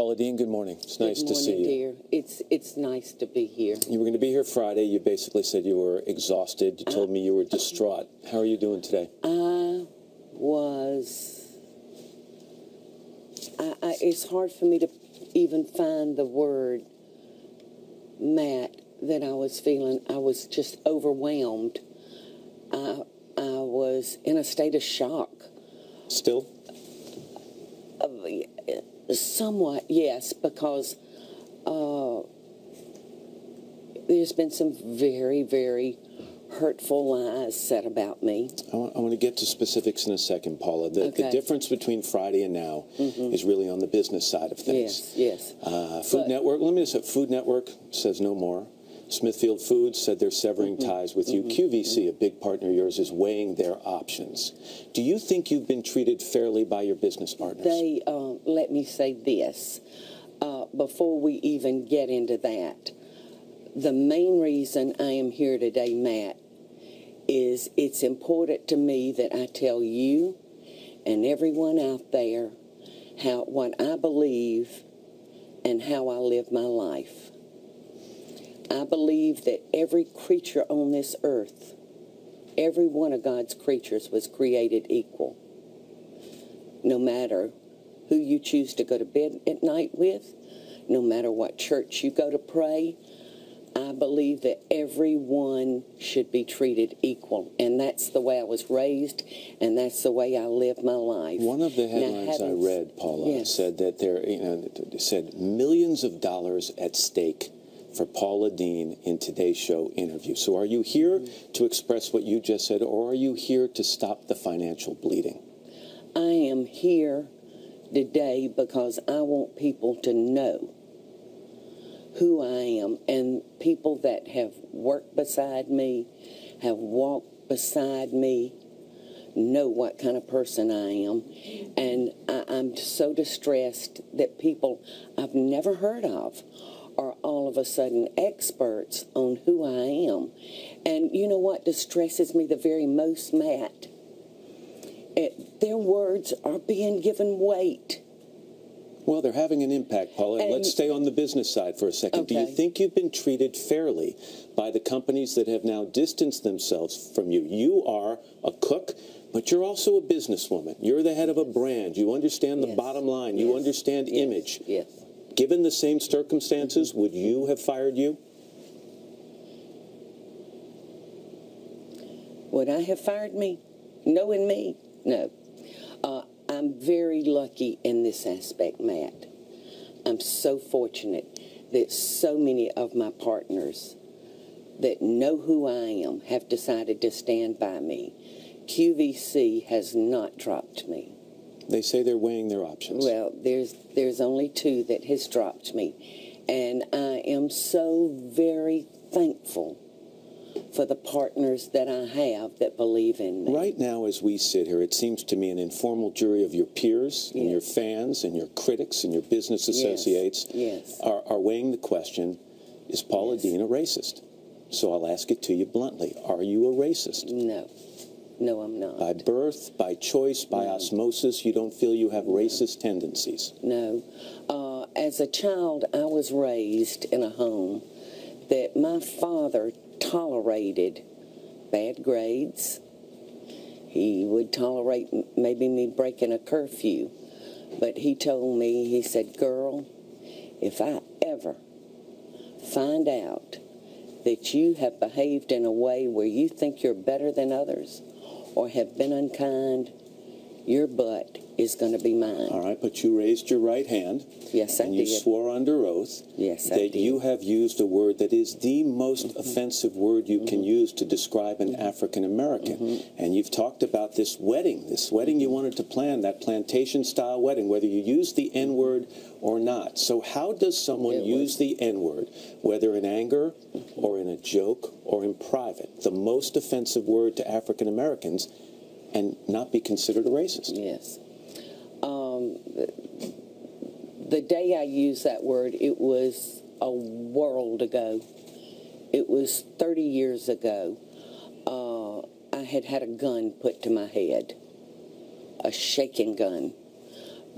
Paula Dean, good morning. It's nice to see you. Good morning, dear. It's nice to be here. You were going to be here Friday. You basically said you were exhausted. You told me you were distraught. How are you doing today? It's hard for me to even find the word, Matt, that I was feeling. I was just overwhelmed. I was in a state of shock. Still? Somewhat, yes, because there's been some very, very hurtful lies said about me. I want to get to specifics in a second, Paula. The difference between Friday and now is really on the business side of things. Yes. Food Network, let me just say, Food Network says no more. Smithfield Foods said they're severing ties with you. QVC, a big partner of yours, is weighing their options. Do you think you've been treated fairly by your business partners? They, let me say this, before we even get into that. The main reason I am here today, Matt, is it's important to me that I tell you and everyone out there what I believe and how I live my life. I believe that every creature on this earth, every one of God's creatures was created equal. No matter who you choose to go to bed at night with, no matter what church you go to pray, I believe that everyone should be treated equal. And that's the way I was raised, and that's the way I live my life. One of the headlines I read, Paula, said that there, said millions of dollars at stake for Paula Dean in today's show interview. So are you here to express what you just said, or are you here to stop the financial bleeding? I am here today because I want people to know who I am, and people that have worked beside me, have walked beside me, know what kind of person I am. And I'm so distressed that people I've never heard of are all of a sudden experts on who I am. And you know what distresses me the very most, Matt? Their words are being given weight. Well, they're having an impact, Paula. And let's stay on the business side for a second. Do you think you've been treated fairly by the companies that have now distanced themselves from you? You are a cook, but you're also a businesswoman. You're the head of a brand. You understand the bottom line. You understand image. Yes. Given the same circumstances, would you have fired you? Would I have fired me? Knowing me? No. I'm very lucky in this aspect, Matt. I'm so fortunate that so many of my partners that know who I am have decided to stand by me. QVC has not dropped me. They say they're weighing their options. Well, there's only two that has dropped me. And I am so very thankful for the partners that I have that believe in me. Right now, as we sit here, it seems to me an informal jury of your peers and your fans and your critics and your business associates are weighing the question, is Paula Dean a racist? So I'll ask it to you bluntly. Are you a racist? No. No, I'm not. By birth, by choice, by osmosis, you don't feel you have racist tendencies? No. As a child, I was raised in a home that my father tolerated bad grades. He would tolerate maybe me breaking a curfew. But he told me, he said, girl, if I ever find out that you have behaved in a way where you think you're better than others or have been unkind, your butt is going to be mine. All right, but you raised your right hand. Yes, I did. And you swore under oath that you have used a word that is the most offensive word you can use to describe an African American. And you've talked about this wedding you wanted to plan, that plantation-style wedding, whether you use the N-word or not. So how does someone use the N-word, whether in anger or in a joke or in private, the most offensive word to African Americans, and not be considered a racist? Yes. The day I used that word, it was a world ago. It was 30 years ago. I had had a gun put to my head, a shaking gun,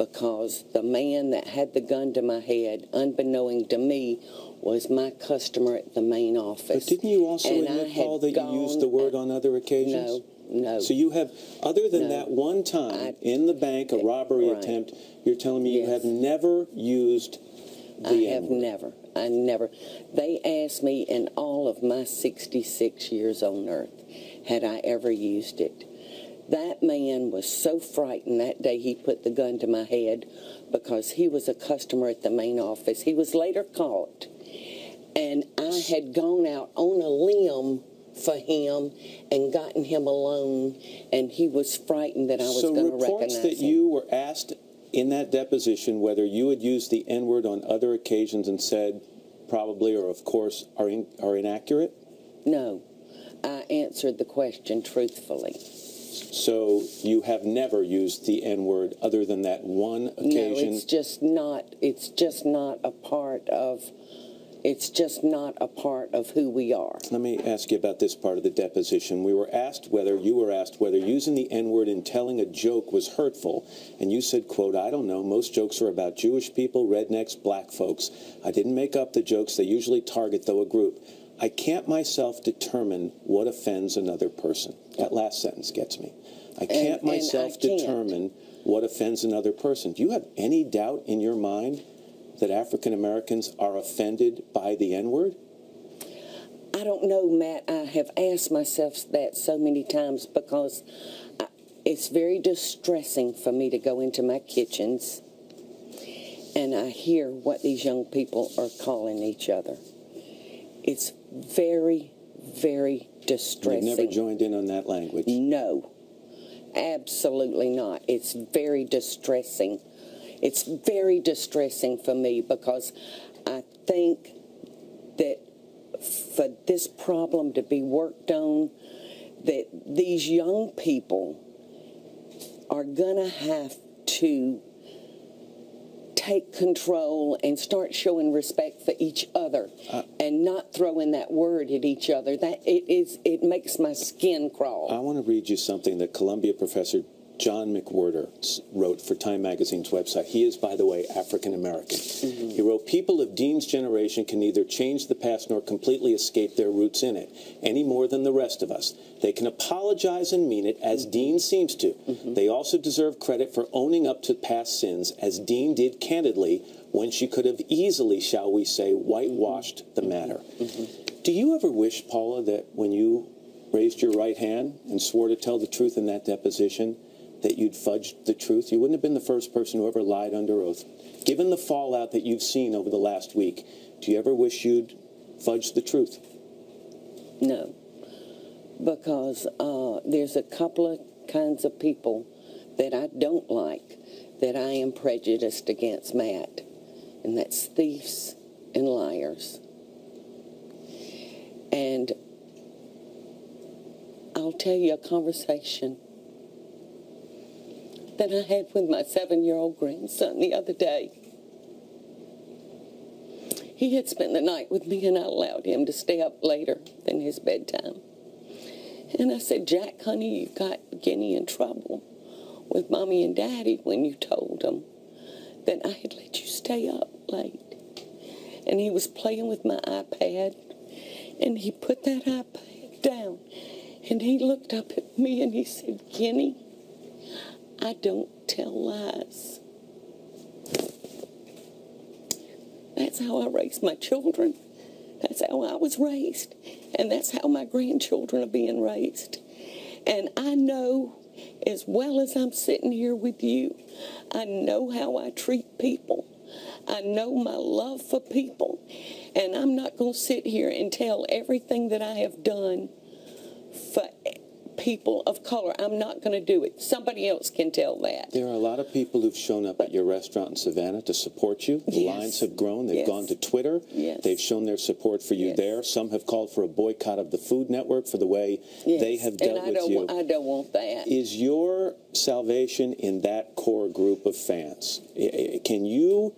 because the man that had the gun to my head, unbeknown to me, was my customer at the main office. But didn't you also admit, Paul, that you used the word on other occasions? No. So you have, other than that one time in the bank, a robbery attempt, you're telling me you have never used the N-word? I never. They asked me in all of my 66 years on earth, had I ever used it. That man was so frightened that day he put the gun to my head because he was a customer at the main office. He was later caught. And I had gone out on a limb for him and gotten him alone, and he was frightened that I was going to recognize him. So reports that you were asked in that deposition whether you had used the N-word on other occasions and said probably or of course are inaccurate? No. I answered the question truthfully. So you have never used the N-word other than that one occasion? No, it's just not a part of who we are. Let me ask you about this part of the deposition. You were asked whether using the N-word in telling a joke was hurtful, and you said, quote, "I don't know, most jokes are about Jewish people, rednecks, black folks. I didn't make up the jokes. They usually target, though, a group. I can't myself determine what offends another person." That last sentence gets me. I can't myself determine what offends another person. Do you have any doubt in your mind that African Americans are offended by the N-word? I don't know, Matt. I have asked myself that so many times because it's very distressing for me to go into my kitchens and I hear what these young people are calling each other. It's very, very distressing. You've never joined in on that language? No, absolutely not. It's very distressing. It's very distressing for me because I think that for this problem to be worked on, that these young people are going to have to take control and start showing respect for each other and not throwing that word at each other. It makes my skin crawl. I want to read you something that Columbia professor John McWhorter wrote for Time Magazine's website. He is, by the way, African American. Mm-hmm. He wrote, "People of Dean's generation can neither change the past nor completely escape their roots in it, any more than the rest of us. They can apologize and mean it, as Dean seems to. Mm-hmm. They also deserve credit for owning up to past sins, as Dean did candidly, when she could have easily, shall we say, whitewashed the matter." Mm-hmm. Do you ever wish, Paula, that when you raised your right hand and swore to tell the truth in that deposition, that you'd fudged the truth? You wouldn't have been the first person who ever lied under oath. Given the fallout that you've seen over the last week, do you ever wish you'd fudged the truth? No, because there's a couple of kinds of people that I don't like, that I am prejudiced against, Matt, and that's thieves and liars. And I'll tell you a conversation that I had with my 7-year-old grandson the other day. He had spent the night with me and I allowed him to stay up later than his bedtime. And I said, "Jack, honey, you got Guinea in trouble with Mommy and Daddy when you told them that I had let you stay up late." And he was playing with my iPad and he put that iPad down and he looked up at me and he said, "Guinea, I don't tell lies." That's how I raised my children. That's how I was raised. And that's how my grandchildren are being raised. And I know, as well as I'm sitting here with you, I know how I treat people. I know my love for people. And I'm not going to sit here and tell everything that I have done for people of color. I'm not going to do it. Somebody else can tell that. There are a lot of people who've shown up at your restaurant in Savannah to support you. The lines have grown. They've gone to Twitter. They've shown their support for you there. Some have called for a boycott of the Food Network for the way they have dealt with you. I don't want that. Is your salvation in that core group of fans? Can you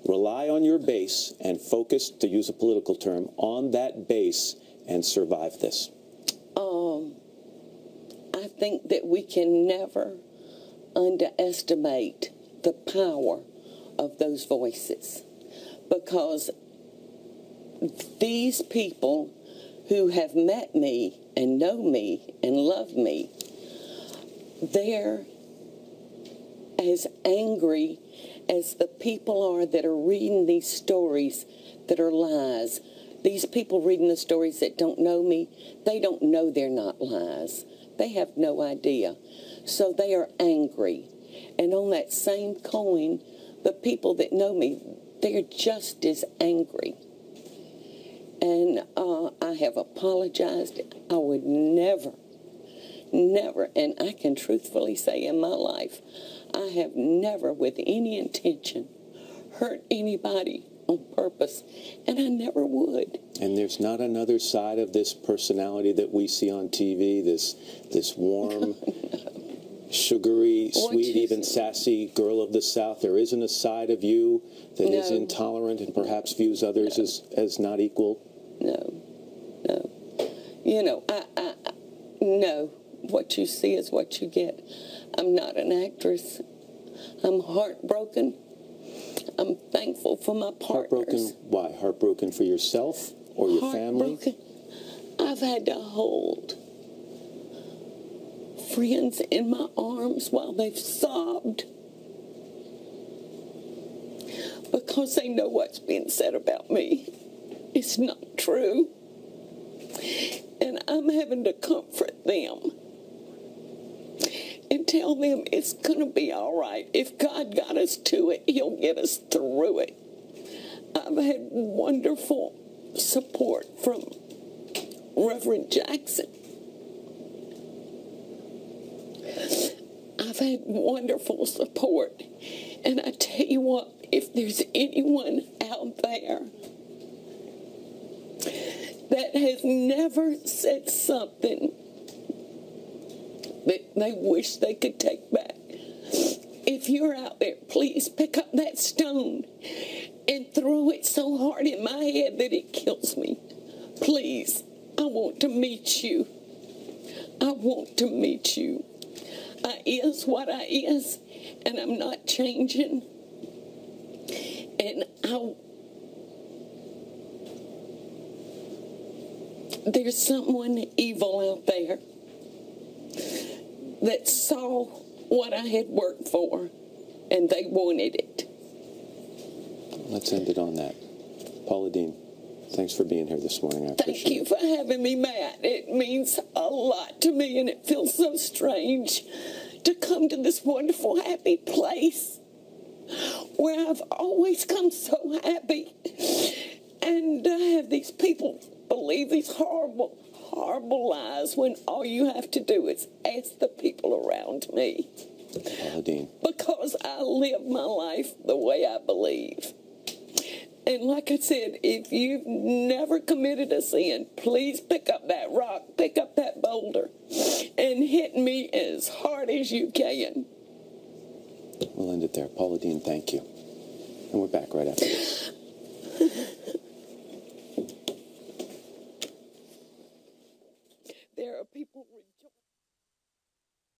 rely on your base and focus, to use a political term, on that base and survive this? I think that we can never underestimate the power of those voices, because these people who have met me and know me and love me, they're as angry as the people are that are reading these stories that are lies. These people reading the stories that don't know me, they don't know they're not lies. They have no idea. So they are angry. And on that same coin, the people that know me, they're just as angry. And I have apologized. I would never, and I can truthfully say in my life, I have never with any intention hurt anybody on purpose, and I never would. And there's not another side of this personality that we see on TV, this warm, sugary, sweet, even sassy girl of the South. There isn't a side of you that is intolerant and perhaps views others as not equal? No. You know, no. What you see is what you get. I'm not an actress. I'm heartbroken. I'm thankful for my partners. Heartbroken? Why? Heartbroken for yourself or your family? I've had to hold friends in my arms while they've sobbed because they know what's being said about me. It's not true. And I'm having to comfort them and tell them it's going to be all right. If God got us to it, He'll get us through it. I've had wonderful support from Reverend Jackson. I've had wonderful support. And I tell you what, if there's anyone out there that has never said something that they wish they could take back, if you're out there, please pick up that stone and throw it so hard in my head that it kills me. Please, I want to meet you. I want to meet you. I is what I is, and I'm not changing. And there's someone evil out there that saw what I had worked for, and they wanted it. Let's end it on that. Paula Deen, thanks for being here this morning. I appreciate it. Thank you for having me, Matt. It means a lot to me, and it feels so strange to come to this wonderful, happy place where I've always come so happy, and I have these people believe these horrible, horrible lies when all you have to do is ask the people around me. Paula Deen. Because I live my life the way I believe. And like I said, if you've never committed a sin, please pick up that rock, pick up that boulder, and hit me as hard as you can. We'll end it there. Paula Deen, thank you. And we're back right after this.